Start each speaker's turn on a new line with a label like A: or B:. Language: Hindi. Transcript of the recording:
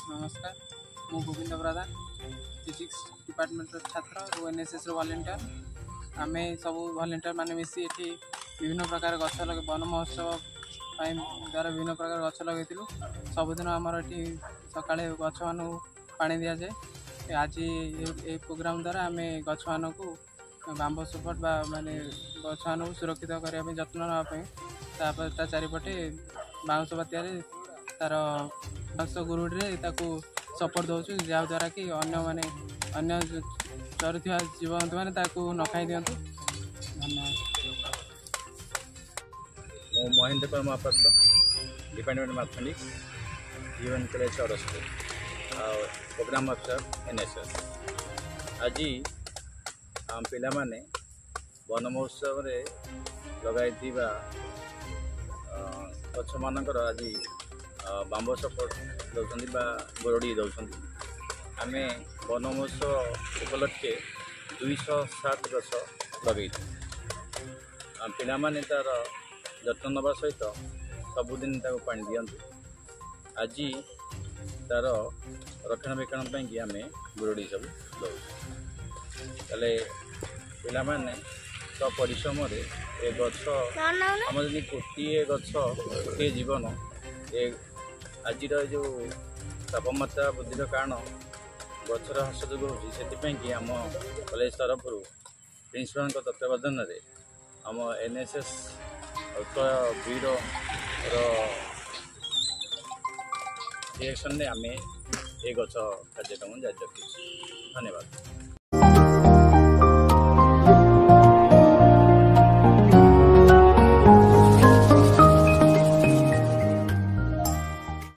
A: नमस्कार मु गोविंद प्रधान फिजिक्स डिपार्टमेंट छात्र और एनएसएस वॉलंटियर आम सब वॉलंटियर माने मिसी ये विभिन्न प्रकार गछ लगे वन महोत्सव द्वारा विभिन्न प्रकार गछ लगे सबुदिन आमर ये सका गछ मान पानी दि जाए। आज ये प्रोग्राम द्वारा आम गछ मान को बांब सपोर्ट माने गछ मान सुरक्षित करने जत्न नापे चारिपटे बाउंश बात्या तार बांस गुरुड़े सपोर्ट दौर जहाद्वारा कि अन्य चरुवा जीवजंतु मैंने न खाई दिंतु। धन्यवाद।
B: मो महेंद्र कुमार महापात्र डिपार्टमेंट मैथमेटिक्स जीवन कॉलेज अरस्ते प्रोग्राम अफिसर एनएसएस। आज आम पिला माने वन महोत्सव लगाई गछ मानकर आज बांब सपोर्ट दौरान गोरड़ी दौरान आम वन महोत्सव उपलक्षे 207 गछ लगे पाने तार जत्न नवा सहित सबुदिन पानी दिंतु। आज तार रक्षणाबेक्षण कि आम गोरड़ी सब दौ पाने तो परिश्रम ए गछ आम जब गोटे गछ गोटे जीवन आज जो तापमात्रा वृद्धि कारण गचर ह्रास जो होती आम कॉलेज तरफ प्रिंसिपाल तत्वावधान आम एनएसएस उत्कल ब्यूरो डायरेक्शन आम ये गच कार्यक्रम जारी रखी। धन्यवाद।